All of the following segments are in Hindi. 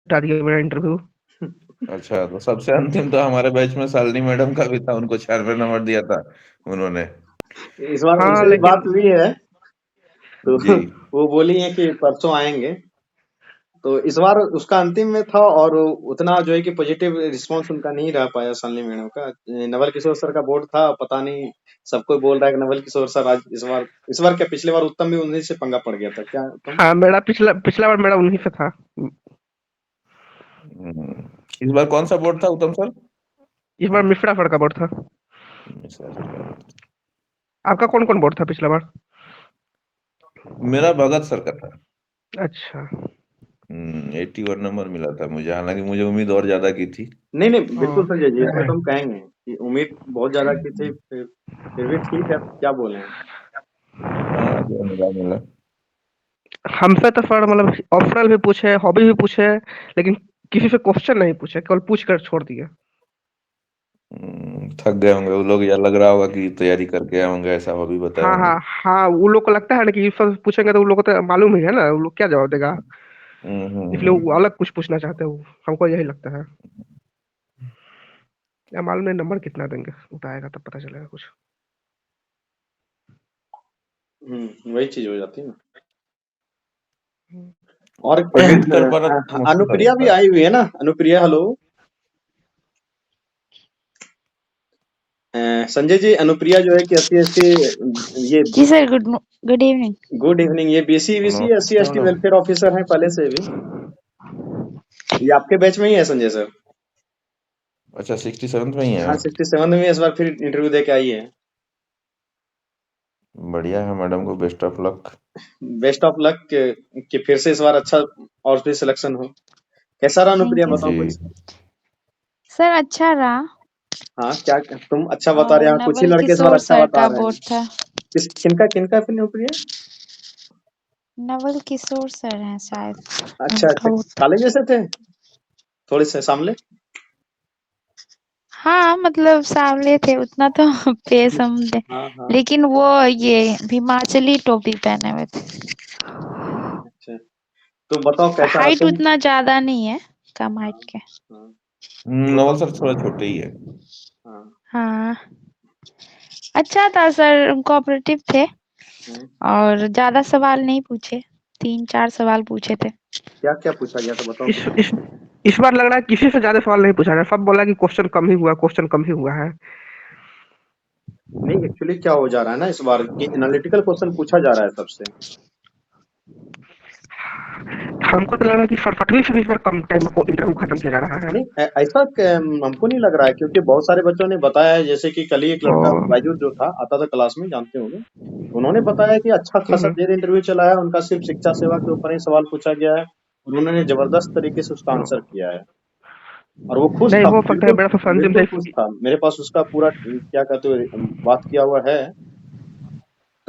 हटा दिया मेरा इंटरव्यू। अच्छा, तो सबसे अंतिम तो हमारे बैच में शालिनी मैडम का भी था, उनको 96 नंबर दिया था उन्होंने। इस बार हाँ उनसे भी लेकिन बात हुई है, तो जी। वो बोली है कि परसों आएंगे। तो इस बार उसका अंतिम में था, और उतना जो है कि पॉजिटिव रिस्पांस उनका नहीं रह पाया शालिनी मैडम का। नवल किशोर सर का बोर्ड था, पता नहीं, सबको बोल रहा है कि नवल किशोर सर आज इस बार क्या, पिछले बार उत्तम भी उन्हीं से पंगा पड़ गया था क्या उत्तम? हाँ, मेरा पिछला पिछला बार मेरा उन्हीं से था। इस बार कौन सा बोर्ड था उत्तम सर? इस बार मिश्रा सर का बोर्ड था। मिश्रा सर का बोर्ड। आपका कौन कौन बोर्ड था पिछला बार? मेरा भगत सर का था। अच्छा। 81 81 नंबर मिला था मुझे, हालांकि मुझे उम्मीद और ज्यादा की थी। नहीं नहीं, बिल्कुल हाँ। संजय जी, इसमें तो हम कहेंगे कि उम्मीद बहुत ज्यादा की थी, फिर भी ठीक है, क्या बोले हैं। हाँ, जो मिला मिला। हमसे तो सर मतलब ऑप्शनल भी पूछे, हॉबी भी पूछे, लेकिन किसी से क्वेश्चन नहीं पूछे, केवल पूछ कर छोड़ दिए। थक गए होंगे वो लोग, या लग रहा होगा कि तैयारी करके आए होंगे, ऐसा वो भी बताए हाँ होंगे। हाँ हाँ, उन लोग को लगता है ना कि ये सब पूछेंगे तो उन लोग को तो मालूम ही है ना, उन लोग क्या जवाब देगा। इसलिए वो हम्म। अलग कुछ पूछना चाहते हैं, हमको यही लगता है। या मालूम नहीं नंबर कितना देंगे, उठाएगा तब पता चलेगा कुछ। वही चीज हो जाती है ना। हम्म। और एडजस्ट कर पाना मुश्किल हो अनुप्रिया भी जाता है। आई हुई है ना, अनुप्रिया, हेलो। संजय जी, अनुप्रिया जो है कि SC ये, जी sir, good evening. Good evening, ये BC SC ST नमस्ते वेलफेयर ऑफिसर हैं पहले से भी। ये आपके बैच में ही है संजय सर। अच्छा, 67 में ही है। हाँ, 67 में इस बार फिर इंटरव्यू दे के आई है। बढ़िया है, मैडम को best of luck. Best of luck कि फिर से इस बार अच्छा और फिर सिलेक्शन हो। कैसा रहा अनुप्रिया, थैंक यू बताओ सर। जी। कुछ। सर अच्छा रहा। हाँ, क्या तुम अच्छा बता रहे और हो, कुछ ही नवल लड़के इस बार किशोर अच्छा सर बता का रहे हैं। बोर्ड था। किनका किनका फिर अनुप्रिया? नवल किशोर सर हैं शायद, अच्छा उनका अच्छा, बोर्ड था। काले जैसे थे, थोड़े से सामले। हाँ मतलब सावले थे उतना तो फेस हम हाँ हाँ। लेकिन वो ये हिमाचली टोपी पहने हुए थे। अच्छा, तो बताओ कैसा रहा हाइट तुम। उतना ज्यादा नहीं है, कम हाइट के। हाँ, नवल तो सर थोड़ा छोटे ही है। हाँ। हाँ, अच्छा था सर, कोऑपरेटिव थे हम्म, और ज्यादा सवाल नहीं पूछे, 3-4 सवाल पूछे थे। क्या क्या पूछा गया था, बताओ इस कुछ। इस इस बार लग रहा है किसी से ज्यादा सवाल नहीं पूछा गया, सब बोला कि क्वेश्चन कम ही हुआ, क्वेश्चन कम ही हुआ है। नहीं, एक्चुअली क्या हो जा रहा है ना इस बार, कि एनालिटिकल क्वेश्चन पूछा जा रहा है सबसे। हमको तो लग रहा है कि फटफटवी से भी इस बार कम टाइम में इंटरव्यू खत्म किया जा रहा है। नहीं, ऐसा हमको नहीं लग रहा है, क्योंकि बहुत सारे बच्चों ने बताया है, जैसे कि कल ही एक लड़का और बायजूस जो था, आता था क्लास में, जानते होंगे। उन्होंने बताया कि अच्छा खासा हम्म, देर इंटरव्यू चला है उनका, सिर्फ शिक्षा सेवा के ऊपर ही सवाल पूछा गया है, और उन्होंने जबरदस्त तरीके से उसका आंसर किया है, और वो खुश नहीं था, हो सकता है बिल्कुल मेरा तो अंतिम बिल्कुल से खुश था। मेरे पास उसका पूरा क्या कहते हो बात किया हुआ है।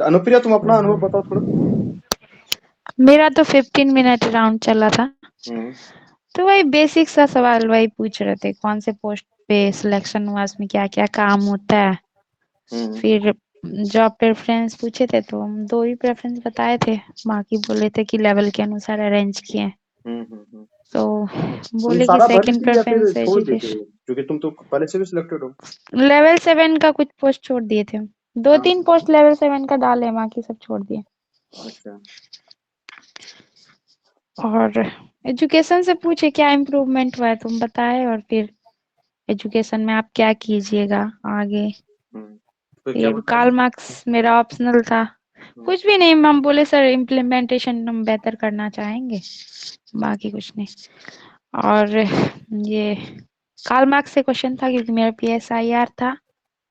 तो अनुप्रिया, तुम अपना अनुभव बताओ थोड़ा। मेरा तो 15 मिनट राउंड चला था। हम्म तो वही बेसिक सा सवाल वही पूछ रहे थे, कौन से पोस्ट पे सिलेक्शन हुआ, इसमें क्या क्या काम होता है। हम्म फिर जॉब प्रेफरेंस पूछे थे तो हम 2 ही प्रेफरेंस बताए थे, बाकी बोले थे कि लेवल के अनुसार अरेंज किए हैं। हम्म। तो तुम बोले कि सारा भर दी सेकंड थी या फिर प्रेफरेंस छोड़ देते हो, एजुकेशन। क्योंकि तुम तो पहले से भी सिलेक्टेड हो। लेवल 7 का कुछ पोस्ट छोड़ दिए थे हम। दो हाँ, तीन पोस्ट लेवल 7 का डाले, बाकी सब छोड़ दिए। अच्छा। और एजुकेशन से पूछे क्या इम्प्रूवमेंट हुआ है, तुम बताए, और फिर एजुकेशन में आप क्या कीजिएगा आगे। हम्म तो क्या फिर बताया? कार्ल मार्क्स मेरा ऑप्शनल था। हम्म कुछ भी नहीं, हम बोले सर इम्प्लीमेंटेशन हम बेहतर करना चाहेंगे, बाकी कुछ नहीं। और ये कार्ल मार्क्स से क्वेश्चन था क्योंकि मेरा PSIR था,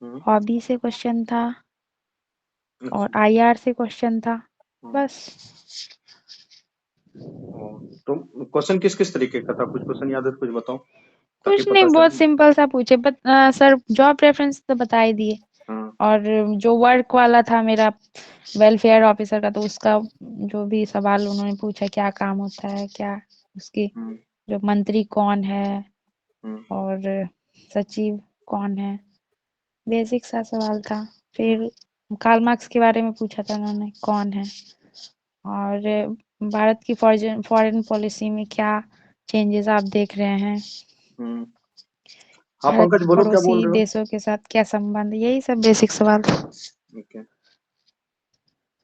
हम्म, हॉबी से क्वेश्चन था और अच्छा। IR से क्वेश्चन था, हम्म, बस। तो क्वेश्चन किस किस तरीके का था, कुछ क्वेश्चन याद है तो कुछ बताओ, ताकि कुछ नहीं, पता बहुत चले। सिंपल सा पूछे, सर जॉब रेफरेंस तो बता ही दिए। हाँ। और जो वर्क वाला था मेरा वेलफेयर ऑफिसर का, तो उसका जो भी सवाल उन्होंने पूछा, क्या काम होता है, क्या उसकी, हम्म जो मंत्री कौन है हम्म और सचिव कौन है, बेसिक सा सवाल था। हम्म फिर कार्ल मार्क्स के बारे में पूछा था उन्होंने, कौन है, और भारत की फॉरेन पॉलिसी में क्या चेंजेस आप देख रहे हैं? हम्म। हाँ भारत पंकज बोलो क्या बोल पड़ोसी रहे हो? देशों के साथ क्या संबंध, यही सब बेसिक सवाल। ओके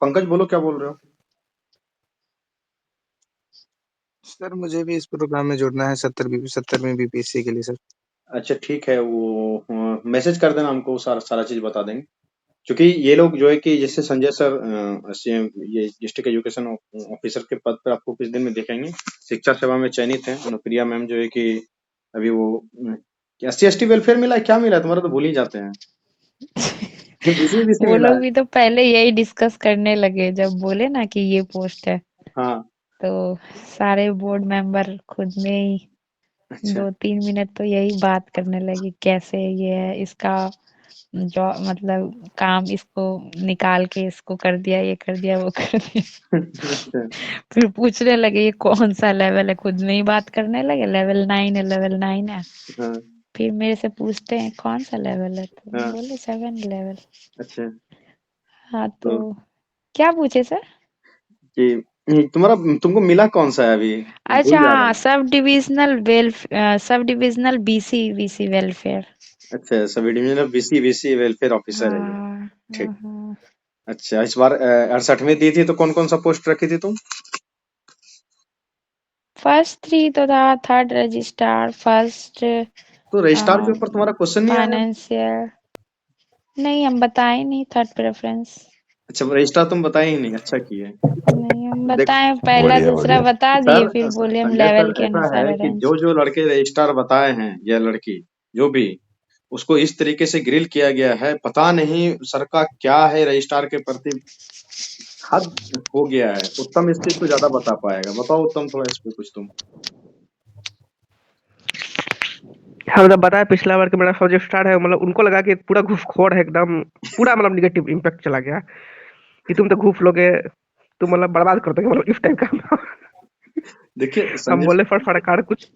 पंकज बोलो क्या बोल रहे हो? सर मुझे भी इस प्रोग्राम में जुड़ना है 70वीं बीपीएससी के लिए सर। अच्छा ठीक है, वो मैसेज कर देना हमको, सारा सारा चीज बता देंगे। क्योंकि ये लोग जो है कि जैसे संजय सर ये डिस्ट्रिक्ट एजुकेशन ऑफिसर के पद पर आपको कुछ दिन में देखेंगे, शिक्षा सेवा में चयनित है। अनुप्रिया मैम जो है कि अभी वो SC ST वेलफेयर मिला है, क्या मिला है तुम्हारा, तो भूल ही जाते हैं। BC वो मिला लोग है। भी तो पहले यही डिस्कस करने लगे जब बोले ना कि ये पोस्ट है, हाँ तो सारे बोर्ड मेंबर खुद में ही अच्छा 2-3 मिनट तो यही बात करने लगे, कैसे ये है, इसका जो मतलब काम इसको निकाल के इसको कर दिया, ये कर दिया, वो कर दिया। अच्छा फिर पूछने लगे ये कौन सा लेवल है, खुद में ही बात करने लगे, लेवल 9 है, लेवल 9 है। हाँ फिर मेरे से पूछते हैं कौन सा लेवल है, तो मैं हाँ बोले 7 लेवल। अच्छा हाँ तो तो क्या पूछे सर? कि तुम्हारा तुमको मिला कौन सा है अभी, भूल अच्छा जा रहा हाँ, हूँ। Sub divisional BC welfare. अच्छा sub divisional BC welfare officer है ये। हाँ ठीक। हाँ। अच्छा इस बार 68 में दी थी, तो कौन कौन सा पोस्ट रखी थी तुम? फर्स्ट 3 तो था, थर्ड रजिस्ट्रार, फर्स्ट तो रजिस्ट्रार के ऊपर तुम्हारा क्वेश्चन नहीं आया? फाइनेंशियल, नहीं हम बताए नहीं थर्ड प्रेफरेंस। अच्छा रजिस्ट्रार तुम बताए ही नहीं, अच्छा किए। नहीं हम देख बताए, पहला बढ़िया दूसरा बढ़िया। बता दिए, सर फिर बोले हम संजय लेवल सर के ऐसा अनुसार है कि अरेंज। जो जो लड़के रजिस्ट्रार बताए हैं या लड़की जो भी, उसको इस तरीके से ग्रिल किया गया है, पता नहीं सर का क्या है रजिस्ट्रार के प्रति, हद हो गया है। उत्तम इस चीज को ज्यादा बता पाएगा, बताओ उत्तम थोड़ा इस पे कुछ तुम। हाँ मतलब बताया पिछला बार कि मेरा सब्जेक्ट स्टार्ट है, मतलब उनको लगा कि पूरा घूसखोर है एकदम, पूरा मतलब निगेटिव इम्पैक्ट चला गया कि तुम तो घूस लोगे, तुम मतलब बर्बाद कर दोगे मतलब इस टाइप का। देखिए हम संजय बोले फट फटकार कुछ,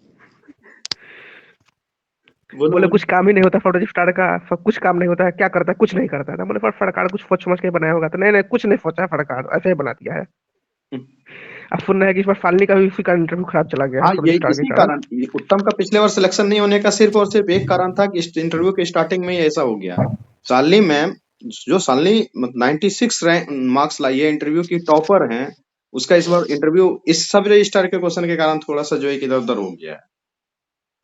बोलो बोले बोलो। कुछ काम ही नहीं होता फट स्टार्ट का, सब कुछ काम नहीं होता है, क्या करता है, कुछ नहीं करता है। तो बोले फट फटकार कुछ सोच समझ के बनाया होगा, तो नहीं नहीं कुछ नहीं सोचा है, फटकार ऐसे ही बना दिया है। अब सुन रहे हैं कि इस बार फालनी का भी उसी का इंटरव्यू खराब चला गया है हाँ फट ये स्टार के इसी कारण। कारण, ये उत्तम का पिछले बार सिलेक्शन नहीं होने का सिर्फ और सिर्फ एक कारण था कि इस इंटरव्यू के स्टार्टिंग में ही ऐसा हो गया। शालिनी मैम, जो शालिनी 96 रैंक मार्क्स लाई है, इंटरव्यू की टॉपर हैं, उसका इस बार इंटरव्यू इस सब रजिस्ट्रार के क्वेश्चन के कारण थोड़ा सा जो है कि इधर उधर हो गया है।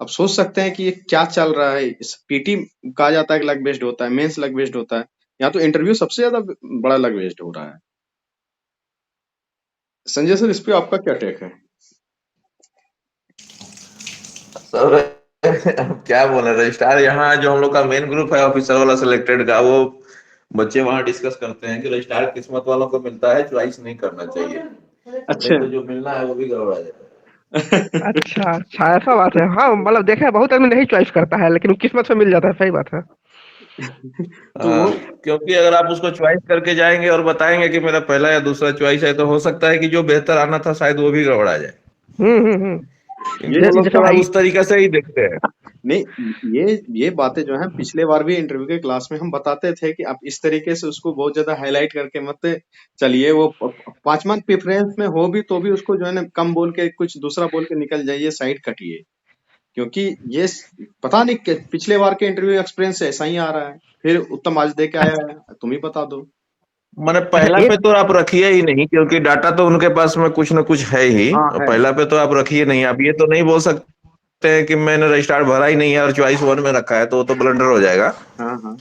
अब सोच सकते हैं कि ये क्या चल रहा है। इस पीटी कहा जाता है कि लक बेस्ड होता है, मेंस लक बेस्ड होता है, यहाँ तो इंटरव्यू सबसे ज्यादा बड़ा लक बेस्ड हो रहा है। संजय सर इस पे आपका क्या टेक है? सर अब क्या बोले, रजिस्ट्रार यहाँ जो हम लोग का मेन ग्रुप है ऑफिसर वाला सिलेक्टेड का, वो बच्चे वहाँ डिस्कस करते हैं कि रजिस्ट्रार किस्मत वालों को मिलता है, चॉइस नहीं करना चाहिए, नहीं अच्छा तो जो मिलना है वो भी गड़बड़ा जाएगा। अच्छा अच्छा ऐसा बात है। हाँ मतलब देखा है बहुत आदमी नहीं चॉइस करता है, लेकिन किस्मत से मिल जाता है, सही बात है। तो वो क्योंकि अगर आप उसको चॉइस करके जाएंगे और बताएंगे कि मेरा पहला या दूसरा चॉइस है, तो हो सकता है कि जो बेहतर आना था शायद वो भी गड़बड़ा जाए। हम्म। ये इनको चीज लोग जैसे थोड़ा भाई, उस तरीके से ही देखते हैं। नहीं, ये बातें जो है पिछले बार भी इंटरव्यू के क्लास में हम बताते थे कि आप इस तरीके से उसको बहुत ज्यादा हाईलाइट करके मत चलिए। वो 5 मंथ प्रेफरेंस में हो भी तो भी उसको जो है ना कम बोल के कुछ दूसरा बोल के निकल जाइए, साइड कटिए। क्योंकि ये पता नहीं पिछले बार के इंटरव्यू एक्सपीरियंस से ऐसा ही आ रहा है। फिर उत्तम आज दे के आया है, तुम ही बता दो। मैंने अच्छा पहला पे एक, तो आप रखिए ही नहीं, क्योंकि डाटा तो उनके पास में कुछ ना कुछ है ही। हाँ और है। पहला पे तो आप रखिए नहीं। आप ये तो नहीं बोल सकते हैं कि मैंने रजिस्ट्रार भरा ही नहीं है और चॉइस 1 में रखा है, तो वो तो ब्लंडर हो जाएगा। हाँ हाँ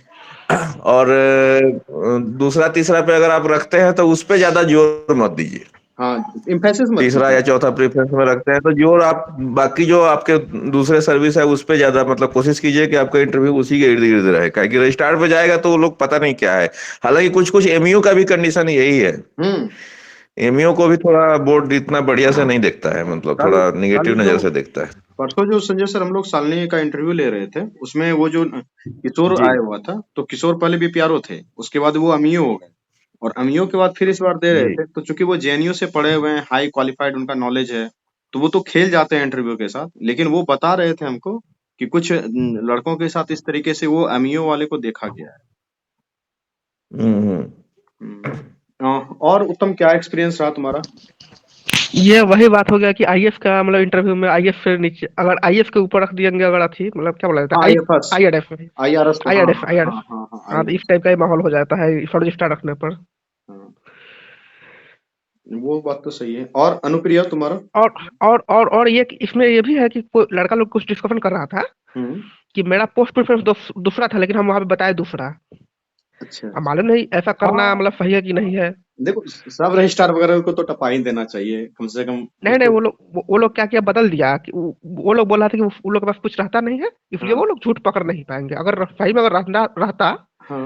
और दूसरा तीसरा पे अगर आप रखते हैं तो उस पे ज्यादा जोर मत दीजिए। हाँ इम्फेसिस मत तीसरा कीजिए। या चौथा प्रेफरेंस में रखते हैं तो जोर आप बाकी जो आपके दूसरे सर्विस है उस पे ज्यादा, मतलब कोशिश कीजिए कि आपका इंटरव्यू उसी के इर्द गिर्द रहे, क्योंकि रजिस्ट्रार पे जाएगा तो वो लोग पता नहीं क्या है। हालांकि कुछ कुछ एमयू का भी कंडीशन यही है। हम्म। एमयू को भी थोड़ा बोर्ड इतना बढ़िया से नहीं देखता है, मतलब कल थोड़ा कल निगेटिव जो नजर से देखता है। परसों जो संजय सर हम लोग शालिनी का इंटरव्यू ले रहे थे, उसमें वो जो किशोर जी आया हुआ था, तो किशोर पहले बीपीआरओ थे, उसके बाद वो अमीओ हो गए, और अमीओ के बाद फिर इस बार दे रहे जी। थे। तो चूंकि वो जेएनयू से पढ़े हुए हैं, हाई क्वालिफाइड उनका नॉलेज है, तो वो तो खेल जाते हैं इंटरव्यू के साथ। लेकिन वो बता रहे थे हमको कि कुछ लड़कों के साथ इस तरीके से वो अमीओ वाले को देखा गया है। हम्म। और उत्तम क्या एक्सपीरियंस रहा तुम्हारा? ये वही बात हो गया कि आईएएस का मतलब इंटरव्यू में आईएएस से नीचे अगर आईएएस के ऊपर रख दिएंगे अगर अथी मतलब क्या बोला जाता हाँ है IFS आईआरएफ IRS को, हाँ आईआरएफ हाँ आईआरएफ हाँ हाँ हाँ हाँ तो IRS, इस टाइप का ही माहौल हो जाता है शॉर्ट लिस्ट रखने पर। हाँ वो बात तो सही है। और अनुप्रिया तुम्हारा? और और ये कि इसमें ये भी है कि कोई लड़का लोग कुछ डिस्कशन कर रहा था हम्म। कि मेरा पोस्ट प्रेफरेंस दूसरा था लेकिन हम वहां पे बताए दूसरा। अच्छा। अब मालूम नहीं ऐसा करना हाँ मतलब सही है कि नहीं है। देखो, सब रजिस्ट्रार वगैरह को तो टपा ही देना चाहिए कम से कम, नहीं कुछ नहीं तो। वो लोग क्या किया बदल दिया कि वो लोग बोल रहा था कि वो लोग के पास कुछ रहता नहीं है इसलिए हाँ वो लोग झूठ पकड़ नहीं पाएंगे अगर सही में अगर रहता हाँ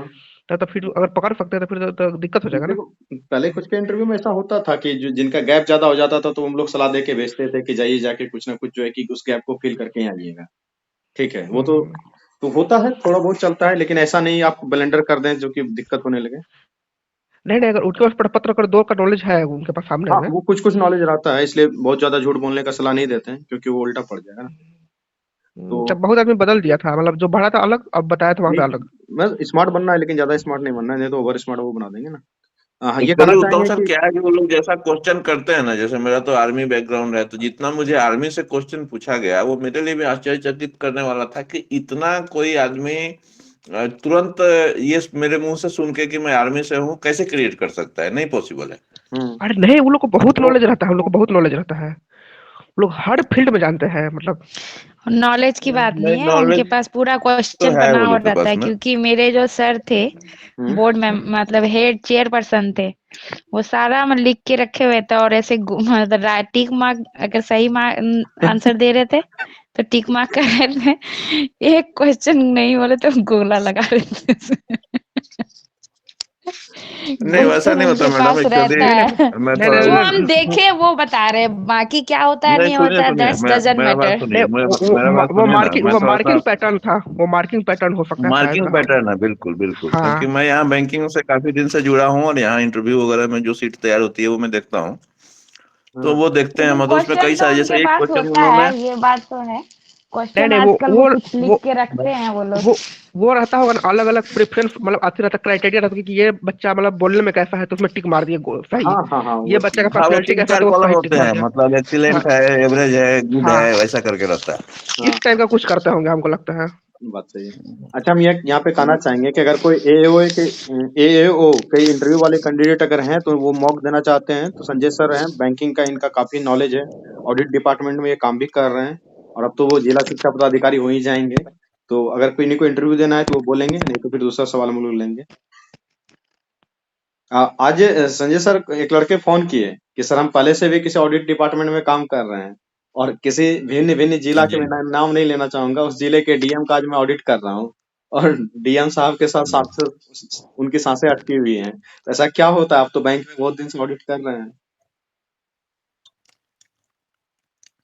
तो फिर अगर पकड़ सकते तो फिर तो दिक्कत हो जाएगा ना। देखो, पहले कुछ के इंटरव्यू में ऐसा होता था कि जो जिनका गैप ज्यादा हो जाता था तो हम लोग सलाह दे के भेजते थे कि जाइए जाके कुछ ना कुछ जो है कि उस गैप को फिल करके ही आइएगा। ठीक है, वो हम्म। तो होता है, थोड़ा बहुत चलता है, लेकिन ऐसा नहीं आप ब्लेंडर कर दें जो कि दिक्कत होने लगे। नहीं नहीं अगर उनके पास प्रपत्र अगर दो का नॉलेज है उनके पास सामने हाँ में वो कुछ कुछ नॉलेज रहता है, इसलिए बहुत ज्यादा झूठ बोलने का सलाह नहीं देते हैं क्योंकि वो उल्टा पड़ जाएगा ना। तो जब बहुत आदमी बदल दिया था मतलब जो भरा था अलग अब बताया था वहां पे अलग। नहीं, मैं स्मार्ट बनना है लेकिन ज्यादा स्मार्ट नहीं बनना है, नहीं तो ओवर स्मार्ट वो बना देंगे ना। हाँ ये एक्चुअली कहना उत्तम चाहेंगे सर कि क्या है कि वो लोग जैसा क्वेश्चन करते हैं ना, जैसे मेरा तो आर्मी बैकग्राउंड है, तो जितना मुझे आर्मी से क्वेश्चन पूछा गया वो मेरे लिए भी आश्चर्यचकित करने वाला था कि इतना कोई आदमी तुरंत ये मेरे मुंह से सुन के कि मैं आर्मी से हूँ कैसे क्रिएट कर सकता है, नहीं पॉसिबल है। हम्म। अरे नहीं वो लोग को बहुत तो नॉलेज रहता है हम लोग को बहुत नॉलेज रहता है वो लोग हर फील्ड में जानते हैं मतलब। नॉलेज की बात नहीं है, उनके नॉलेज पास पूरा तो क्वेश्चन है बना वो हुआ लोग के रहता पास है, में। क्योंकि मेरे जो सर थे हम्म। बोर्ड में मतलब हेड चेयरपर्सन थे, वो सारा हम लिख के रखे हुए थे और ऐसे मतलब टिक मार्क अगर सही आंसर दे रहे थे तो टिक मार्क कर रहे थे, एक क्वेश्चन नहीं बोले तो गोला लगा रहे थे। नहीं वैसा क्वेश्चन नहीं होता उनके मैडम, पास एक्चुअली रहता नहीं नहीं है, मैं नहीं थोड़ा नहीं जो नहीं हम नहीं, देखे वो बता रहे हैं, बाकी क्या होता है नहीं, नहीं सुनिए होता है सुनिए, दैट्स डजंट मेरा बात मैटर। सुनिए, नहीं, मेरा बात सुनिए ना, मैं वो थोड़ा सा मार्किंग पैटर्न था वो मार्किंग पैटर्न हो सकता है शायद मार्किंग हाँ। पैटर्न है, बिल्कुल बिल्कुल, क्योंकि हाँ मैं यहाँ बैंकिंग से काफी दिन से जुड़ा हूँ और यहाँ इंटरव्यू वगैरह में जो सीट तैयार होती है वो मैं देखता हूँ। तो हाँ वो देखते हैं लेकिन मतलब उसमें क्वेश्चन कई तो सारे, उनके जैसे एक पास क्वेश्चन होता उन्होंने, है, ये बात तो है। नहीं क्वेश्चन नहीं आजकल वो कुछ लिख वो के रखते हैं वो लोग। वो वो रहता होगा ना अलग अलग प्रेफरेंस मतलब आती रहता क्राइटेरिया रहता है कि ये बच्चा मतलब बोलने में कैसा है तो उसमें टिक मार दिए हाँ सही। हाँ हाँ ये वो बच्चा का हाँ वो पर्सनैलिटी तीन कैसा है चार तो वो कॉलम सही टिक होते मार हैं, दिया। मतलब हाँ एक्सीलेंट है, एवरेज है, गुड हाँ है, वैसा करके रहता है। इस हाँ टाइप का कुछ करते होंगे हमको लगता है। बात सही है। अच्छा, हम यहाँ पे कहना चाहेंगे कि अगर कोई एएओ के इंटरव्यू वाले कैंडिडेट अगर हैं तो वो मॉक देना चाहते हैं तो संजय सर हैं, बैंकिंग का इनका काफी नॉलेज है, ऑडिट डिपार्टमेंट में ये काम भी कर रहे हैं और अब तो वो जिला शिक्षा पदाधिकारी हो ही जाएंगे। तो अगर कोई इन्हीं को इंटरव्यू देना है तो वो बोलेंगे, नहीं तो फिर दूसरा सवाल हम लोग लेंगे। आज संजय सर एक लड़के फोन किए कि सर हम पहले से भी किसी ऑडिट डिपार्टमेंट में काम कर रहे हैं और किसी भिन्न भिन्न जिला के, जी। मैं नाम नहीं लेना चाहूंगा, उस जिले के डीएम का आज मैं ऑडिट कर रहा हूँ और डीएम साहब के साथ साथ उनकी सांसें अटकी हुई हैं। तो ऐसा क्या होता है, आप तो बैंक में बहुत दिन से ऑडिट कर रहे हैं।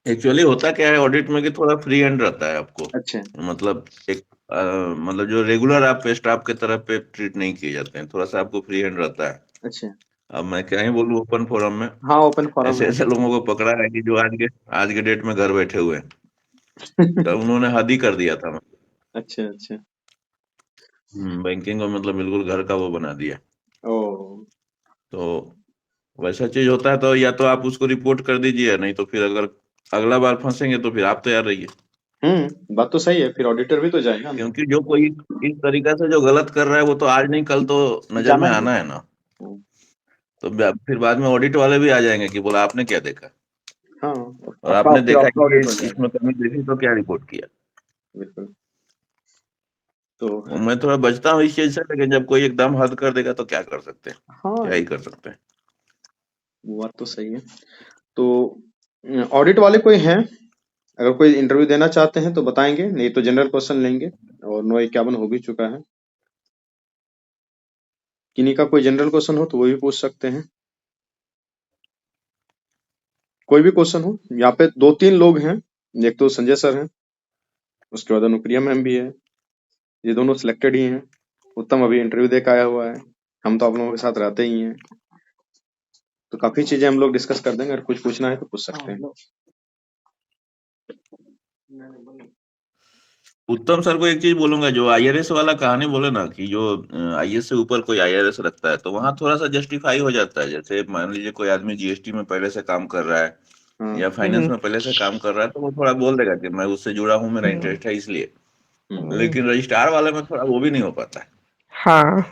एक्चुअली होता क्या है ऑडिट में कि थोड़ा फ्री हैंड रहता है आपको, अच्छा मतलब एक मतलब जो रेगुलर आप स्टाफ के तरफ पे ट्रीट नहीं किए जाते हैं, थोड़ा सा आपको फ्री हैंड रहता है। अच्छा। अब मैं क्या ही बोलूं ओपन फोरम में, हाँ ओपन फोरम ऐसे है। ऐसे लोगों को पकड़ा है कि जो आज के डेट में घर बैठे हुए हैं, तो उन्होंने हद ही कर दिया था। अच्छा अच्छा। बैंकिंग को मतलब बिल्कुल घर का वो बना दिया। ओ। तो वैसा चीज होता है तो या तो आप उसको रिपोर्ट कर दीजिए, नहीं तो फिर अगर अगला बार फंसेंगे तो फिर आप तैयार रहिए। बात तो सही है, फिर ऑडिटर भी तो जाएगा अंदर। क्योंकि जो कोई इस तरीका से जो गलत कर रहा है वो तो आज नहीं कल तो नजर जाना में ही आना है। है ना। तो फिर बाद में ऑडिट वाले भी आ जाएंगे कि बोला आपने क्या देखा, हाँ और आपका आपने फिर देखा आपका कि ये ऑडिट हो जाएगा। इसमें कमी देखी तो क्या रिपोर्ट किया। बिल्कुल। तो और मैं थोड़ा बचता हूँ इस चीज से, लेकिन जब कोई एकदम हद कर देगा तो क्या कर सकते हैं, हाँ क्या ही कर सकते हैं। वो बात तो सही है। तो ऑडिट वाले कोई हैं, अगर कोई इंटरव्यू देना चाहते हैं तो बताएंगे, नहीं तो जनरल क्वेश्चन लेंगे और 951 हो भी चुका है। किन्हीं का कोई जनरल क्वेश्चन हो तो वो भी पूछ सकते हैं, कोई भी क्वेश्चन हो। यहाँ पे दो तीन लोग हैं, एक तो संजय सर हैं, उसके बाद अनुप्रिया मैम भी है, ये दोनों सिलेक्टेड ही हैं। उत्तम अभी इंटरव्यू दे के आया हुआ है, हम तो आप लोगों के साथ रहते ही हैं। तो काफी चीजें हम लोग डिस्कस कर देंगे, अगर कुछ पूछना है तो पूछ सकते हैं। उत्तम सर को एक चीज बोलूंगा, जो आईआरएस वाला कहानी बोले ना कि जो आईएएस से ऊपर कोई आईआरएस रखता है, तो वहां थोड़ा सा जस्टिफाई हो जाता है। जैसे मान लीजिए कोई आदमी जीएसटी में पहले से काम कर रहा है हाँ या फाइनेंस में पहले से काम कर रहा है, तो वो थोड़ा बोल देगा कि मैं उससे जुड़ा हूँ, मेरा इंटरेस्ट है इसलिए। लेकिन रजिस्ट्रार वाले में थोड़ा वो भी नहीं हो पाता है। हाँ,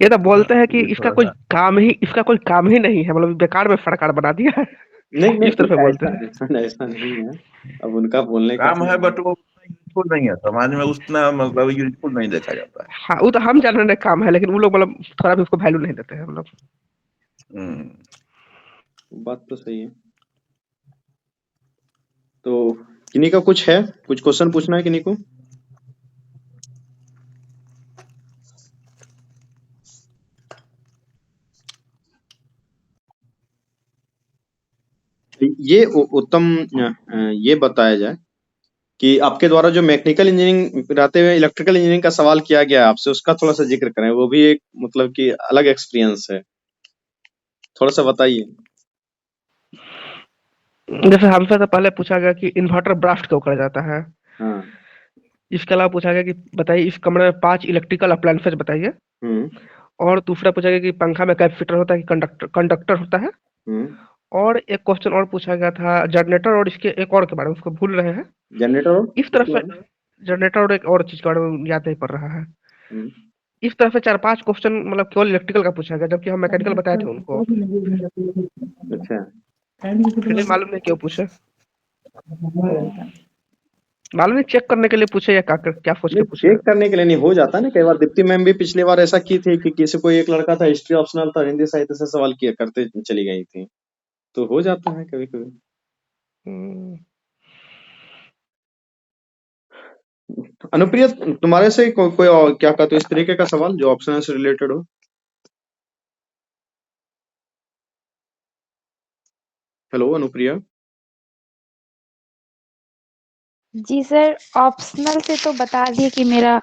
ये तो बोलते हैं कि ये थोड़ा सा इसका कोई काम ही नहीं है, मतलब बेकार में सरकार बना दिया है। नहीं नहीं इस तरह से बोलते ऐसा हैं। ऐसा ऐसा नहीं है। अब उनका बोलने का काम है, बट वो यूजफुल नहीं है समाज में, उतना मतलब यूजफुल नहीं देखा जाता है। हाँ, वो तो हम जान रहे हैं काम है, लेकिन वो लोग मतलब थोड़ा भी उसको वैल्यू नहीं देते हैं मतलब। हम्म। बात तो सही है। तो किन्हीं का कुछ है, कुछ क्वेश्चन पूछना है किन्हीं को? ये उत्तम ये बताया जाए कि आपके द्वारा जो मैकेनिकल इंजीनियरिंग रहते हुए इलेक्ट्रिकल इंजीनियरिंग का सवाल किया गया है आपसे, उसका थोड़ा सा जिक्र करें। वो भी एक मतलब कि अलग एक्सपीरियंस है, थोड़ा सा बताइए। जैसे हमसे तो पहले पूछा गया कि इन्वर्टर ब्रास्ट क्यों करा जाता है। हाँ। इसके अलावा पूछा गया कि बताइए इस कमरे में 5 इलेक्ट्रिकल अप्लायंसेज बताइए। हम्म और दूसरा पूछा गया कि पंखा में कैपेसिटर होता है कि कंडक्टर होता है। हम्म और एक क्वेश्चन और पूछा गया था जनरेटर और इसके एक और के बारे में, उसको भूल रहे हैं। जनरेटर और इस तरफ किसके से बारे में? जनरेटर और एक और चीज के बारे में याद नहीं पड़ रहा है। हम्म, इस तरह से 4-5 क्वेश्चन मतलब केवल इलेक्ट्रिकल का पूछा गया, जबकि हम मैकेनिकल बताए थे उनको। अच्छा। फिर भी मालूम नहीं क्यों पूछे। मालूम नहीं चेक करने के लिए पूछे या क्या सोच के नहीं, पूछे। चेक करने के लिए नहीं, हो जाता है ना कई बार। दीप्ति मैम भी पिछली बार ऐसा की थी कि किसी को, एक लड़का था हिस्ट्री ऑप्शनल था, हिंदी साहित्य से सवाल किया करते चली गई थी। तो हो जाता है कभी कभी। हम्म, अनुप्रिया, तुम्हारे से कोई और क्या कहते हो इस तरीके का सवाल जो ऑप्शनल से रिलेटेड हो? हेलो अनुप्रिया। जी सर, ऑप्शनल से तो बता दिए कि मेरा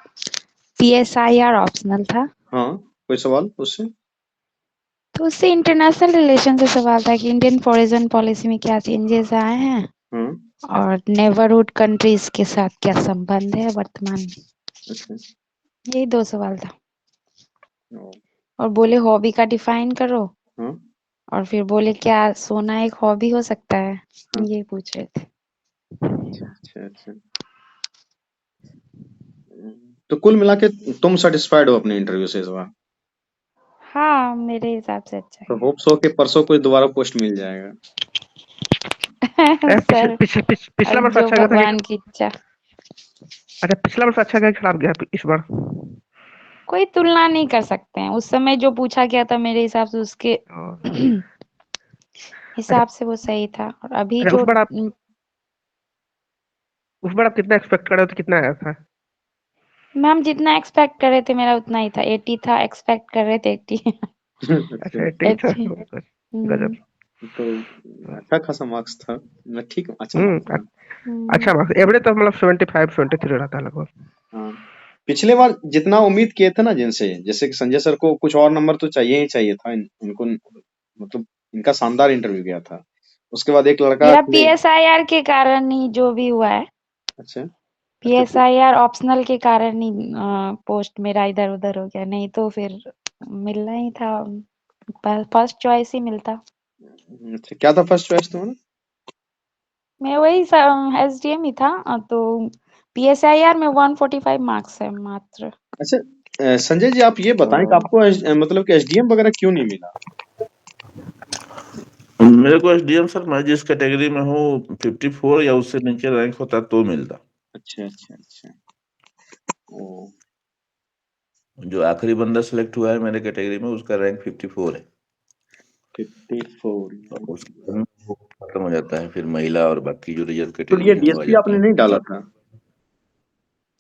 पीएसआईआर ऑप्शनल था। हाँ, कोई सवाल उससे? तो उससे इंटरनेशनल रिलेशन से सवाल था कि इंडियन फॉरेन पॉलिसी में क्या चेंजेस आए हैं हाँ। और नेबरहुड कंट्रीज के साथ क्या संबंध है वर्तमान में। अच्छा। यही 2 सवाल था। ओ, और बोले हॉबी का डिफाइन करो, हाँ और फिर बोले क्या सोना एक हॉबी हो सकता है, हाँ। ये पूछ रहे थे। अच्छा अच्छा। तो कुल मिला के तुम सेटिस्फाइड हो अपने इंटरव्यू से इस बार? हाँ, मेरे हिसाब से अच्छा तो होप सो कि परसों कोई दोबारा पोस्ट मिल जाएगा। है। सर, पिछला अब वर्ष जो अच्छा गया था कि भगवान की इच्छा। अच्छा, पिछला वर्ष अच्छा गया कि खराब गया इस बार। कोई तुलना नहीं कर सकते हैं। उस समय जो पूछा गया था मेरे हिसाब से उसके अच्छा हिसाब से वो सही था, और अभी अच्छा, जो उस बार आप कितना एक्सपेक्ट कर रहे हो, तो कितना आया था? मैम जितना एक्सपेक्ट कर रहे थे मेरा उतना ही था। 80 था, एक्सपेक्ट कर रहे थे 80। अच्छा। अच्छा 80 था। 80। गजब। तो अच्छा खासा मार्क्स था ना? ठीक, अच्छा मार्क्स था। अच्छा मार्क्स एवरेज तो मतलब 75-73 रहता है लगभग। हाँ, पिछले बार जितना उम्मीद किए थे ना जिनसे, जैसे कि संजय सर को कुछ और नंबर तो चाहिए ही चाहिए था, इनको मतलब इनका शानदार इंटरव्यू गया था। उसके बाद एक लड़का मेरा पीएसआईआर के कारण ही जो भी हुआ है, अच्छा पीएसआईआर ऑप्शनल के कारण ही पोस्ट मेरा इधर उधर हो गया, नहीं तो फिर मिलना ही था। फर्स्ट चॉइस ही मिलता। अच्छा, क्या था फर्स्ट चॉइस तुम्हारा? मैं वही एसडीएम ही था। तो पीएसआईआर में 145 मार्क्स है मात्र। अच्छा, संजय जी आप ये बताएं कि आपको मतलब कि एसडीएम वगैरह क्यों नहीं मिला? मेरे को एसडीएम सर, मैं जिस कैटेगरी में हूँ 54 या उससे नीचे रैंक होता तो मिलता। अच्छा अच्छा अच्छा। ओ, जो आखिरी बंदा सिलेक्ट हुआ है मेरे कैटेगरी में, उसका रैंक 54 है। 54। और उसके बाद में वो खत्म हो जाता है, फिर महिला और बाकी जो रिजर्व तो ये कैटेगरी है वो आ डीएसपी जाती आपने है। नहीं डाला सब था?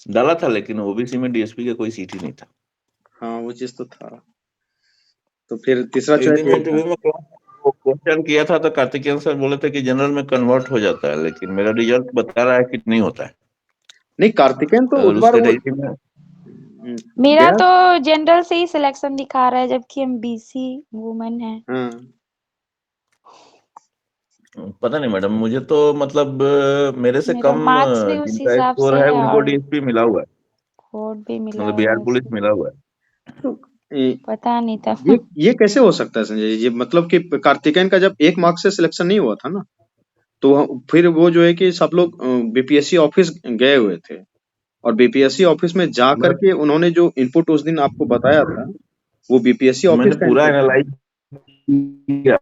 डाला था, लेकिन ओबीसी में डीएसपी का कोई सीट ही नहीं था। हाँ, वो चीज तो था। तो फिर तीसरा एक चॉइस दिन ये था? इंटरव्यू में क्वेश्चन किया था तो कार्तिकेयन सर बोले थे कि जनरल में कन्वर्ट हो जाता है, लेकिन मेरा रिजल्ट बता रहा है कि नहीं होता है। नहीं, कार्तिकेयन तो उस अगर उस बार वो कैटेगरी में मेरा गया। तो जनरल से ही सिलेक्शन दिखा रहा है, जबकि हम बीसी वुमेन है। हाँ पता नहीं मैडम, मुझे तो मतलब मेरे से मेरा कम मार्क्स भी उस जिनका हिसाब स्कोर से है है उनको और डीएसपी मिला हुआ है, कोड भी मिला मतलब हुआ बिहार है पुलिस उसमें। मिला हुआ है। तो ये पता नहीं था। ये कैसे हो सकता है संजय जी? मतलब कि कार्तिकेयन का जब 1 मार्क्स से सिलेक्शन नहीं हुआ था ना, तो फिर वो जो है कि सब लोग बीपीएससी ऑफिस गए हुए थे और बीपीएससी ऑफिस में जा मैं करके उन्होंने जो इनपुट उस दिन आपको बताया था, वो बीपीएससी मैंने ऑफिस का पूरा इनपुट था। एनालाइज किया,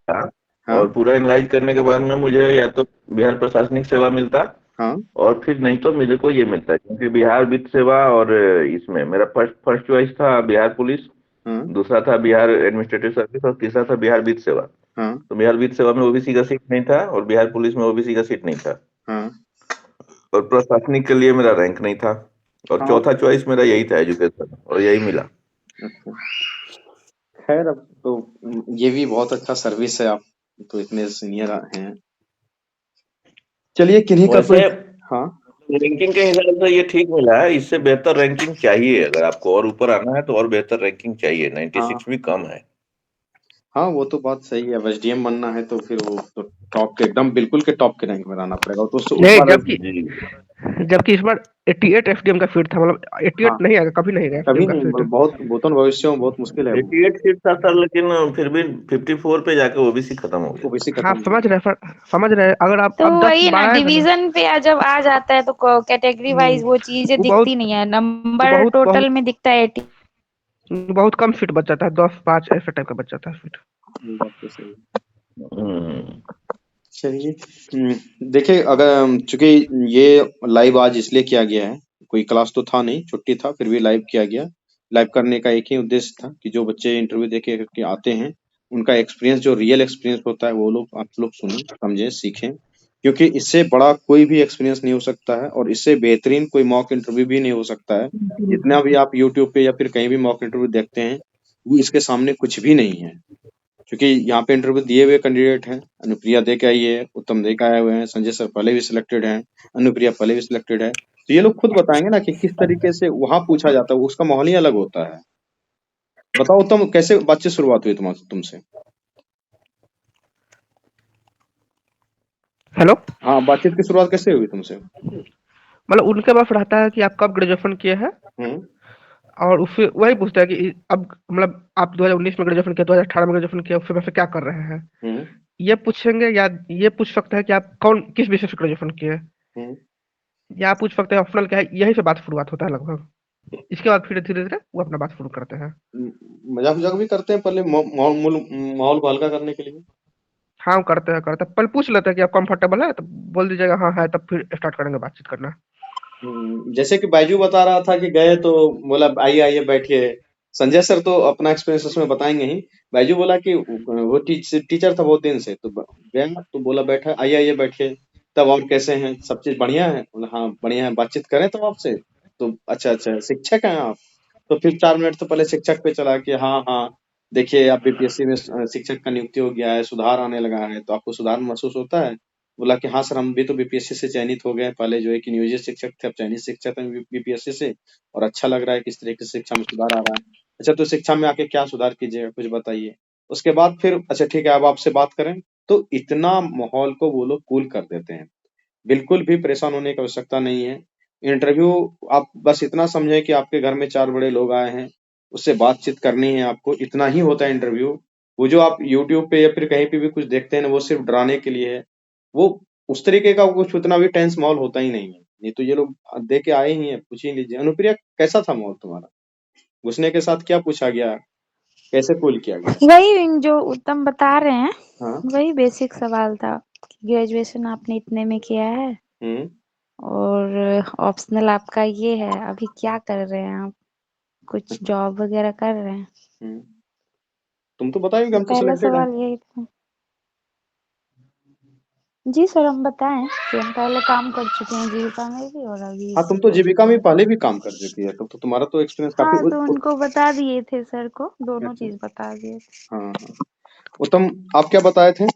हाँ, और पूरा एनालाइज करने के बाद में मुझे या तो बिहार प्रशासनिक सेवा मिलता, हाँ, और फिर नहीं तो मेरे को ये मिलता है, क्योंकि बिहार वित्त सेवा और इसमें मेरा फर्स्ट फर्स्ट चॉइस था बिहार पुलिस, हाँ, दूसरा था बिहार एडमिनिस्ट्रेटिव सर्विस, और तीसरा था बिहार वित्त सेवा। हाँ, तो बिहार वित्त सेवा में ओबीसी का सीट नहीं था, और बिहार पुलिस में ओबीसी का सीट नहीं था, हाँ, और प्रशासनिक के लिए मेरा रैंक नहीं था, और हाँ। चौथा चॉइस मेरा यही था एजुकेशन, और यही मिला। अच्छा, खैर अब तो ये भी बहुत अच्छा सर्विस है, आप तो इतने सीनियर हैं। चलिए किन्हीं का वैसे कोई। हाँ, रैंकिंग के हिसाब से ये ठीक मिला है, इससे बेहतर रैंकिंग चाहिए, अगर आपको और ऊपर आना है तो और बेहतर रैंकिंग चाहिए, हाँ, 96 भी कम है। हाँ, वो तो बात सही है। अब एसडीएम बनना है तो फिर वो तो टॉप के एकदम बिल्कुल के टॉप के रैंक में रहना पड़ेगा। तो उस नहीं, बार जबकि जी। जबकि इस बार 88 एफडीएम का फीट था, मतलब हाँ, 88 नहीं आएगा, कभी नहीं आएगा एफडीएम कभी का नहीं, फीट। बहुत भूतन भविष्य में बहुत मुश्किल है वो। 88 सीट था सर, लेकिन फिर भी 54 पे जाके ओबीसी खत्म हो गया। ओबीसी हाँ, खत्म हो समझ गया। रहे हैं, समझ रहे हैं। अगर आप तो अब 10 वही ना, 12 आएगा ना। डिवीजन पे जब आ जाता है तो कैटेगरी वाइज वो चीजें वो दिखती बहुत नहीं है, वो नंबर बहुत बहुत टोटल में दिखता है 80। बहुत कम फीट बच जाता है, 10 5 ऐसे टाइप का बच जाता है फीट। ये बात तो सही है। हम्म। चलिए, देखिए अगर चूंकि ये लाइव आज इसलिए किया गया है, कोई क्लास तो था नहीं, छुट्टी था, फिर भी लाइव किया गया। लाइव करने का एक ही उद्देश्य था कि जो बच्चे इंटरव्यू दे के आते हैं, उनका एक्सपीरियंस, जो रियल एक्सपीरियंस होता है, वो लोग आप लोग सुने, समझें, सीखें। क्योंकि इससे बड़ा कोई भी एक्सपीरियंस नहीं हो सकता है, और इससे बेहतरीन कोई मॉक इंटरव्यू भी नहीं हो सकता है। जितना भी आप यूट्यूब पे या फिर कहीं भी मॉक इंटरव्यू देखते हैं, वो इसके सामने कुछ भी नहीं है। क्योंकि यहाँ पे इंटरव्यू दिए हुए कैंडिडेट हैं, अनुप्रिया दे के आई है, उत्तम दे के आए हुए हैं, संजय सर पहले भी सिलेक्टेड हैं, अनुप्रिया पहले भी सिलेक्टेड है। तो ये लोग खुद बताएंगे ना कि किस तरीके से वहां पूछा जाता है, उसका माहौल ही अलग होता है। बताओ उत्तम, कैसे बातचीत शुरुआत हुई तुमसे? हेलो। हाँ, बातचीत की शुरुआत कैसे हुई तुमसे? मतलब उनके पास रहता है कि आप कब ग्रेजुएशन किए हैं, हम्म, और उससे वही पूछता है कि अब मतलब आप 2019 में ग्रेजुएशन किया, 2018 में ग्रेजुएशन किया, उससे वैसे क्या कर रहे हैं। हम्म, ये पूछेंगे, या ये पूछ सकते हैं कि आप कौन किस विषय से ग्रेजुएशन किए हैं, हम्म। या आप पूछ सकते हैं ऑप्शनल क्या है। यही से बात शुरुआत होता है लगभग। इसके बाद फिर धीरे धीरे वो अपना बात शुरू करते हैं। मजाक मजाक भी करते हैं पहले माहौल को हल्का करने के लिए। हाँ, करते हैं, पहले पूछ लेते हैं कि आप कंफर्टेबल है, तो बोल दीजिएगा हाँ है, तब फिर स्टार्ट करेंगे बातचीत करना। जैसे कि बायजू बता रहा था कि गए तो बोला आइए आइए बैठिए। संजय सर तो अपना एक्सपीरियंस उसमें बताएंगे ही। बायजू बोला कि वो टीचर था बहुत दिन से, तो गया तो बोला बैठा, आइए आइए बैठिए। तब और कैसे हैं, सब चीज बढ़िया है? बोला हाँ बढ़िया है, बातचीत करें तो आपसे। तो अच्छा अच्छा, शिक्षक हैं आप? तो फिर 4 मिनट तो पहले शिक्षक पे चला कि हाँ हाँ, देखिए आप बीपीएससी में शिक्षक का नियुक्ति हो गया है, सुधार आने लगा है, तो आपको सुधार महसूस होता है? बोला कि हाँ सर, हम भी तो बीपीएससी से चयनित हो गए, पहले जो है कि नियोजित शिक्षक थे, अब चयनित शिक्षक हैं बीपीएससी से, और अच्छा लग रहा है किस तरीके से शिक्षा में सुधार आ रहा है। अच्छा, तो शिक्षा में आके क्या सुधार कीजिएगा, कुछ बताइए। उसके बाद फिर अच्छा ठीक है, अब आपसे बात करें। तो इतना माहौल को वो लोग कूल कर देते हैं। बिल्कुल भी परेशान होने की आवश्यकता नहीं है। इंटरव्यू, आप बस इतना समझें कि आपके घर में 4 बड़े लोग आए हैं, उससे बातचीत करनी है आपको, इतना ही होता है इंटरव्यू। वो जो आप यूट्यूब पे या फिर कहीं पे भी कुछ देखते हैं ना, वो सिर्फ डराने के लिए है। वो उस तरीके का कुछ उतना भी टेंस माहौल होता ही नहीं है। नहीं तो ये लोग दे के आए ही हैं, पूछ ही लीजिए। अनुप्रिया, कैसा था माहौल तुम्हारा? घुसने के साथ क्या पूछा गया? कैसे कूल किया गया? वही जो उत्तम बता रहे हैं, हाँ। वही बेसिक सवाल था कि ग्रेजुएशन आपने इतने में किया है हम्म। और ऑप्शनल आपका ये है, अभी क्या कर रहे हैं आप, कुछ जॉब वगैरह कर रहे हैं? हम्म। तुम तो बताओगे कि तो हम तो पहला सिलेक्टेड हैं। सवाल यही था। जी सर, हम बताएं कि हम पहले काम कर चुके हैं जीविका में भी और अभी हाँ, इस तुम तो पोस्ट जीविका पे में हैं। पहले भी काम कर चुकी है, तो तुम्हारा तो एक्सपीरियंस काफी हाँ, तो उनको बता दिए थे सर को, दोनों अच्छा। चीज बता दिए थे। हाँ हाँ। उत्तम, आप क्या बताए थे?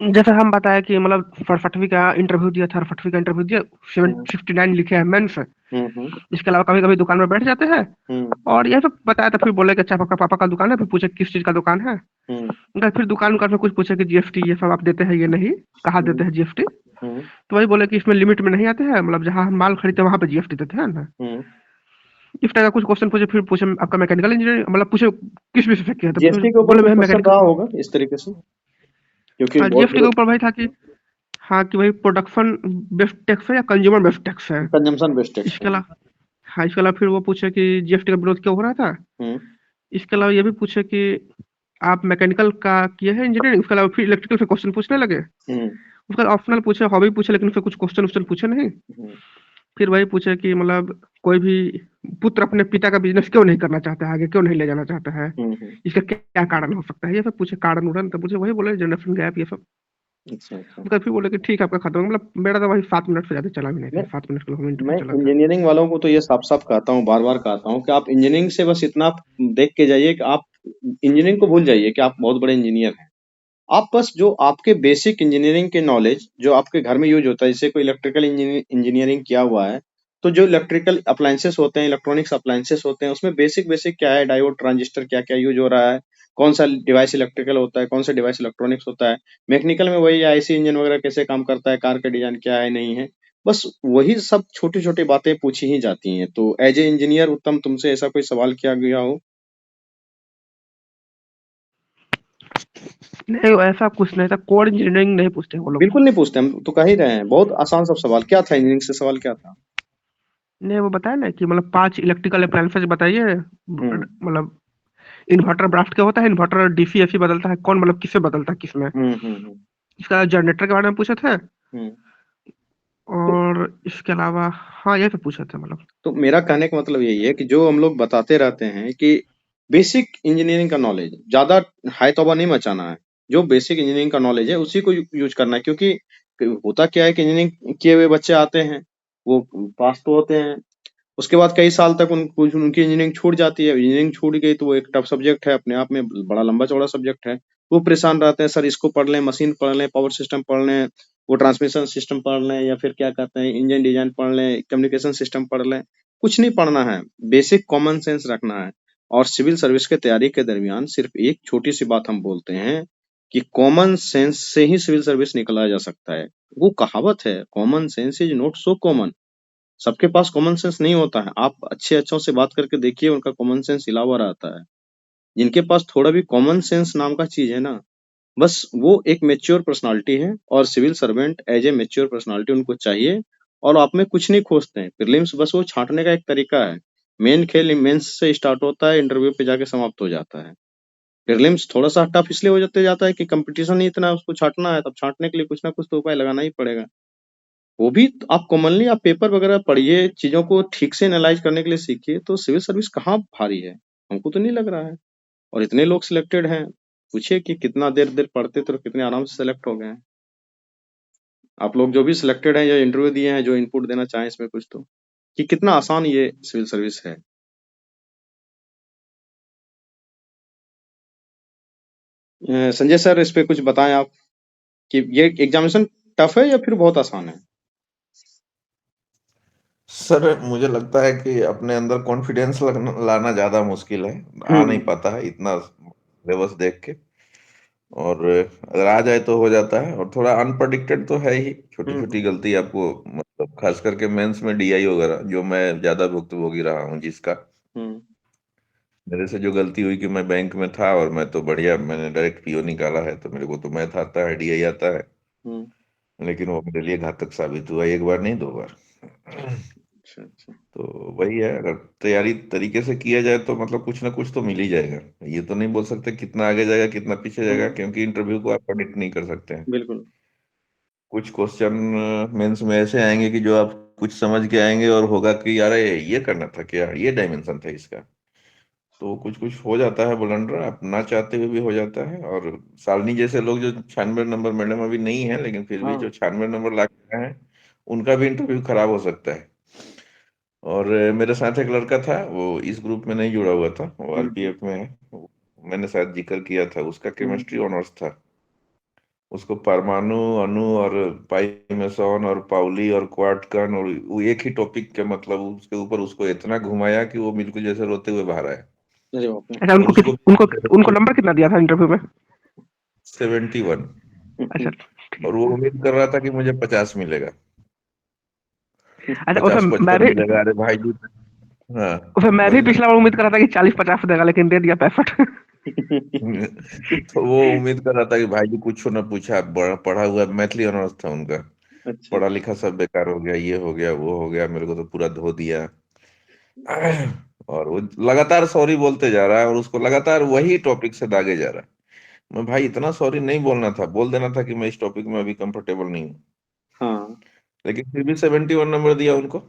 जैसे हम बताया कि मतलब फटफटवी का इंटरव्यू दिया था, फटफटवी का इंटरव्यू दिया, 759 लिखे हैं मेंस। इसके अलावा कभी-कभी दुकान में बैठ जाते हैं और ये सब बताया, तो फिर बोले कि अच्छा आपका पापा का दुकान है, फिर पूछे किस चीज़ का दुकान है? उनका फिर दुकान में कुछ पूछे कि जीएसटी ये सब आप देते हैं, ये नहीं, कहाँ देते हैं जीएसटी? तो वही बोले कि इसमें लिमिट में नहीं आते हैं, मतलब जहाँ हम माल खरीदते हैं वहाँ पे जीएसटी देते हैं ना। इस तरह का कुछ क्वेश्चन पूछे, फिर पूछे आपका मैकेनिकल इंजीनियरिंग, मतलब पूछे किस विषय से किया, तो फिर जीएसटी के ऊपर बोले कोई मैं क्वेश्चन रहा मैकेनिकल। होगा इस तरीके से, क्योंकि हाँ, बहुत जीएसटी के ऊपर वही था कि हाँ, कि वही प्रोडक्शन बेस्ड टैक्स है या कंज्यूमर बेस्ड टैक्स है। कंजम्पशन बेस्ड टैक्स इसके अलावा हाँ, इसके अलावा फिर वो पूछे कि जीएसटी का विरोध क्यों हो रहा था। है। इसके अलावा ये भी पूछे कि आप मैकेनिकल का किए हैं इंजीनियरिंग। उसके अलावा फिर इलेक्ट्रिकल से क्वेश्चन पूछने लगे। उसका ऑप्शनल पूछे, हॉबी पूछे, लेकिन फिर कुछ क्वेश्चन वोश्चन पूछे नहीं। फिर वही पूछे कि मतलब कोई भी पुत्र अपने पिता का बिजनेस क्यों नहीं करना चाहता है, आगे क्यों नहीं ले जाना चाहता है, इसका क्या कारण हो सकता है, ये सब पूछे, कारण उड़न। तो मुझे वही बोले जनरेशन गैप ये सब। अच्छा अच्छा। उसका फिर बोले कि ठीक है आपका खत्म, मतलब मेरा तो वही 7 मिनट से ज्यादा चला भी नहीं था, मैं 7 मिनट का हम मैं इंटरव्यू चला था। इंजीनियरिंग वालों को तो ये साफ साफ कहता हूँ, बार बार कहता हूँ कि आप इंजीनियरिंग से बस इतना देख के जाइए कि आप इंजीनियरिंग को भूल जाइए कि आप बहुत बड़े इंजीनियर हैं। आप बस जो आपके बेसिक इंजीनियरिंग के नॉलेज जो आपके घर में यूज होता है, जैसे कोई इलेक्ट्रिकल इंजीनियरिंग किया हुआ है, तो जो इलेक्ट्रिकल अप्लायंसेस होते हैं, इलेक्ट्रॉनिक्स अप्लायंसेस होते हैं, उसमें बेसिक बेसिक क्या है, डायोड ट्रांजिस्टर क्या क्या यूज हो रहा है, कौन सा डिवाइस इलेक्ट्रिकल होता है, कौन सा डिवाइस इलेक्ट्रॉनिक्स होता है, मैकेनिकल में वही आईसी इंजन वगैरह कैसे काम करता है, कार का डिजाइन क्या है नहीं है, बस वही सब छोटी छोटी बातें पूछी ही जाती हैं। तो एज ए इंजीनियर उत्तम, तुमसे ऐसा कोई सवाल किया गया हो? नहीं, ऐसा कुछ नहीं था, कोड इंजीनियरिंग नहीं पूछते वो लोग। बिल्कुल नहीं पूछते, हम तो कह ही रहे हैं, बहुत आसान सब सवाल। क्या था इंजीनियरिंग से सवाल, क्या था? नहीं, वो बताया ना कि मतलब 5 इलेक्ट्रिकल अप्लायंसेस बताइए, हम्म मतलब इन्वर्टर ब्राफ्ट क्या होता है, इन्वर्टर डीसी एसी बदलता है कौन, मतलब किससे बदलता है किसमें। हम्म हम्म हम्म इसका जनरेटर के बारे में पूछे थे। हम्म। तो और इसके अलावा हाँ, ये सब पूछे थे मतलब। तो मेरा कहने का मतलब यही है कि जो हम लोग बताते रहते हैं कि बेसिक इंजीनियरिंग का नॉलेज, ज्यादा हाई तौबा नहीं मचाना है, जो बेसिक इंजीनियरिंग का नॉलेज है उसी को यूज करना है। क्योंकि होता क्या है कि इंजीनियरिंग किए हुए बच्चे आते हैं, वो पास तो होते हैं, उसके बाद कई साल तक उनकी इंजीनियरिंग छूट जाती है। इंजीनियरिंग छूट गई तो वो एक टफ सब्जेक्ट है, अपने आप में बड़ा लंबा चौड़ा सब्जेक्ट है। वो परेशान रहते हैं, सर इसको पढ़ लें, मशीन पढ़ लें, पावर सिस्टम पढ़ लें, वो ट्रांसमिशन सिस्टम पढ़ लें, या फिर क्या कहते हैं इंजन डिजाइन पढ़ लें, कम्युनिकेशन सिस्टम पढ़ लें। कुछ नहीं पढ़ना है, बेसिक कॉमन सेंस रखना है। और सिविल सर्विस के तैयारी के दरमियान सिर्फ एक छोटी सी बात हम बोलते हैं कि कॉमन सेंस से ही सिविल सर्विस निकला जा सकता है। वो कहावत है, common sense is not so common. सबके पास कॉमन सेंस नहीं होता है। आप अच्छे अच्छों से बात करके देखिए, उनका कॉमन सेंस हिला हुआ रहता है। जिनके पास थोड़ा भी कॉमन सेंस नाम का चीज है ना, बस वो एक मेच्योर पर्सनालिटी है। और civil servant as a mature personality उनको चाहिए। और आप में कुछ नहीं खोजते हैं, प्रीलिम्स बस वो छांटने का एक तरीका है। मेन खेल मेंस से स्टार्ट होता है, इंटरव्यू पे जाके समाप्त हो जाता है। प्रीलिम्स थोड़ा सा टफ इसलिए हो जाते जाता है कि कंपटीशन ही इतना है, उसको छांटना है, तब छांटने के लिए कुछ ना कुछ तो उपाय लगाना ही पड़ेगा। वो भी आप कॉमनली आप पेपर वगैरह पढ़िए, चीजों को ठीक से एनालाइज करने के लिए सीखिए, तो सिविल सर्विस कहाँ भारी है, हमको तो नहीं लग रहा है। और इतने लोग सिलेक्टेड हैं, पूछिए कि कितना देर देर पढ़ते थे और कितने आराम से सेलेक्ट हो गए हैं। आप लोग जो भी सिलेक्टेड हैं, जो इंटरव्यू दिए हैं, जो इनपुट देना चाहें इसमें कुछ तो, कि कितना आसान ये सिविल सर्विस है। संजय सर, इस पे कुछ बताएं आप कि ये एग्जामिनेशन टफ है या फिर बहुत आसान है? सर मुझे लगता है कि अपने अंदर कॉन्फिडेंस लाना ज्यादा मुश्किल है। आ नहीं पाता है इतना सिलेबस देख के। और अगर आ जाए तो हो जाता है, और थोड़ा अनप्रडिक्टेड तो है ही। छोटी हम्म छोटी गलती आपको, मतलब खास करके मेंस में डीआई वगैरह, जो मैं ज्यादा भुक्तभोगी रहा हूँ जिसका। हम्म मेरे से जो गलती हुई कि मैं बैंक में था और मैं तो बढ़िया, मैंने डायरेक्ट पीओ निकाला है, तो मेरे को तो मैथ आता है, डीआई आता है। हम्म। लेकिन वो मेरे लिए घातक साबित हुआ, एक बार नहीं, 2 बार। अच्छा अच्छा। तो वही है, अगर तैयारी तरीके से किया जाए तो मतलब कुछ ना कुछ तो मिल ही जाएगा। ये तो नहीं बोल सकते कितना आगे जाएगा कितना पीछे जाएगा, हम्म। क्योंकि इंटरव्यू को आप प्रेडिक्ट नहीं कर सकते हैं। बिल्कुल। कुछ क्वेश्चन मेंस में ऐसे आएंगे कि जो आप कुछ समझ के आएंगे और होगा कि यार ये करना था क्या, ये डायमेंशन था इसका। तो कुछ कुछ हो जाता है ब्लंडर, आप ना चाहते हुए भी हो जाता है। और शालिनी जैसे लोग जो 96 नंबर, मैडम अभी नहीं है लेकिन फिर भी हाँ। जो 96 नंबर ला के आए हैं, उनका भी इंटरव्यू खराब हो सकता है। और मेरे साथ एक लड़का था, वो इस ग्रुप में नहीं जुड़ा हुआ था, वो हम्म आरपीएफ में है। मैंने शायद जिक्र किया था, उसका हम्म केमिस्ट्री ऑनर्स था। उसको परमाणु, अणु और पाइमेसॉन और पाउली और क्वार्टकन, और वो एक ही टॉपिक के मतलब उसके ऊपर उसको इतना घुमाया कि वो बिल्कुल जैसे रोते हुए बाहर आए। अरे बाप रे। अच्छा, और उनको उसको उनको नंबर कितना दिया था इंटरव्यू में? 71। अच्छा और वो उम्मीद कर रहा था कि मुझे 50 मिलेगा, अच्छा, 50-55 मिलेगा। अरे भाई जी, हाँ उसमें मैं भी बोलिए। पिछला बार उम्मीद कर रहा था कि 40-50 देगा, लेकिन दे दिया 65। तो वो उम्मीद कर रहा था कि भाई जी कुछ ना पूछा, पढ़ा हुआ मैथिली ऑनर्स था उनका, अच्छा। पढ़ा लिखा सब बेकार हो गया, ये हो गया वो हो गया, मेरे को तो पूरा धो दिया। और वो लगातार सॉरी बोलते जा रहा है और उसको लगातार वही टॉपिक से दागे जा रहा है। मैं भाई इतना सॉरी नहीं बोलना था, बोल देना था कि मैं इस टॉपिक में अभी कंफर्टेबल नहीं हूँ, हाँ, लेकिन फिर भी 71 नंबर दिया उनको।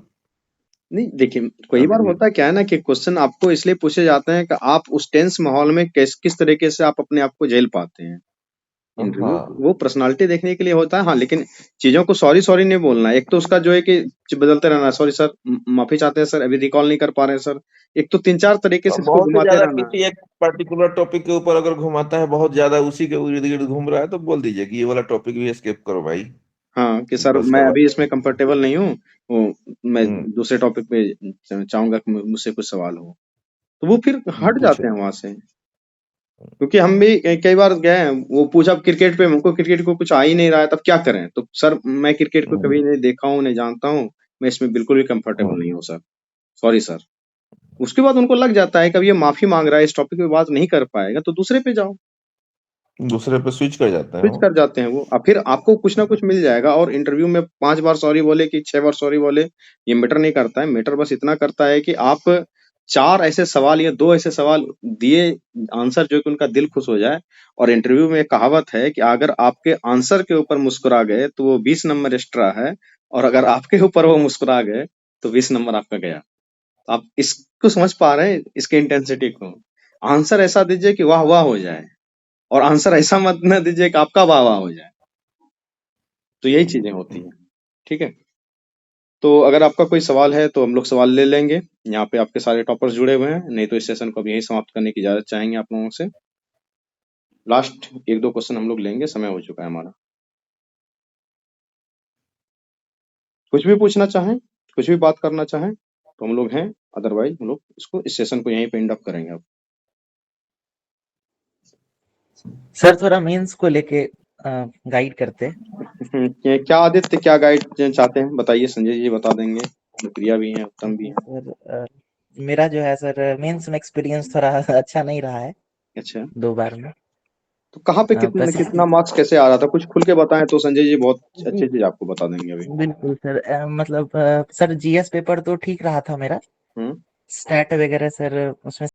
नहीं देखिए, कई बार अभी होता क्या है ना कि क्वेश्चन आपको इसलिए पूछे जाते हैं कि आप उस टेंस माहौल में किस तरीके से आप अपने आप को झेल पाते हैं। इंटरव्यू हाँ, वो पर्सनालिटी देखने के लिए होता है, हाँ, लेकिन चीजों को सॉरी सॉरी नहीं बोलना है। एक तो उसका जो है कि बदलते रहना, सॉरी सर, माफी चाहते हैं सर, अभी रिकॉल नहीं कर पा रहे हैं सर। एक तो 3-4 तरीके से अब इसको बहुत ही घुमाते ज्यादा रहना है। किसी एक पर्टिकुलर टॉपिक के ऊपर अगर घुमाता है, बहुत ज्यादा उसी के इर्द गिर्द घूम रहा है, तो बोल दीजिए कि ये वाला टॉपिक भी स्किप करो भाई, हाँ, कि सर बस मैं का अभी बात। इसमें कंफर्टेबल नहीं हूँ, वो मैं हम्म दूसरे टॉपिक पे चाहूंगा कि मुझसे कुछ सवाल हो। तो वो फिर हट पूछो। जाते हैं वहां से। क्योंकि हम भी कई बार गए हैं, वो पूछा क्रिकेट पे, हमको क्रिकेट को कुछ आ ही नहीं रहा है, तब क्या करें? तो सर मैं क्रिकेट को हम्म कभी नहीं देखा हूँ, नहीं जानता हूँ, मैं इसमें बिल्कुल भी कंफर्टेबल हम्म नहीं हूँ सर, सॉरी सर। उसके बाद उनको लग जाता है कि अब ये माफी मांग रहा है, इस टॉपिक पे बात नहीं कर पाएगा, तो दूसरे पे जाओ। दूसरे पे स्विच कर जाते हैं स्विच वो। कर जाते हैं वो। अब फिर आपको कुछ ना कुछ मिल जाएगा, और इंटरव्यू में 5 बार सॉरी बोले कि 6 बार सॉरी बोले, ये मैटर नहीं करता है। मैटर बस इतना करता है कि आप 4 ऐसे सवाल या 2 ऐसे सवाल दिए, आंसर जो कि उनका दिल खुश हो जाए। और इंटरव्यू में एक कहावत है कि अगर आपके आंसर के ऊपर मुस्कुरा गए तो वो 20 नंबर एक्स्ट्रा है, और अगर आपके ऊपर वो मुस्कुरा गए तो 20 नंबर आपका गया। आप इसको समझ पा रहे हैं, इसकी इंटेंसिटी को? आंसर ऐसा दीजिए कि वाह वाह हो जाए, और आंसर ऐसा मत न दीजिए कि आपका वाह वाह हो जाए। तो यही चीजें होती हैं। ठीक है, तो अगर आपका कोई सवाल है तो हम लोग सवाल ले लेंगे। यहाँ पे आपके सारे टॉपर्स जुड़े हुए हैं, नहीं तो इस सेशन को अब यही समाप्त करने की इजाजत चाहेंगे आप लोगों से। लास्ट 1-2 क्वेश्चन हम लोग लेंगे, समय हो चुका है हमारा। कुछ भी पूछना चाहें, कुछ भी बात करना चाहें तो हम लोग हैं, अदरवाइज हम लोग इसको, इस सेशन को यहीं पे एंड अप करेंगे अब। सर थोड़ा मेंस को लेके गाइड करते। क्या आदित्य, क्या गाइड चाहते हैं बताइए, संजय जी बता देंगे, प्रिया भी हैं, उत्तम भी हैं। सर मेरा जो है सर मेंस में एक्सपीरियंस थोड़ा अच्छा नहीं रहा है अच्छा, 2 बार में। तो कहाँ पे कितना प्रेसिडेंट कितना मार्क्स कैसे आ रहा था, कुछ खुल के बताएं तो संजय जी बहुत जी अच्छी चीज आपको बता देंगे अभी। बिल्कुल सर। मतलब सर जीएस पेपर तो ठीक रहा था मेरा, हम्म स्टैट वगैरह सर उसमें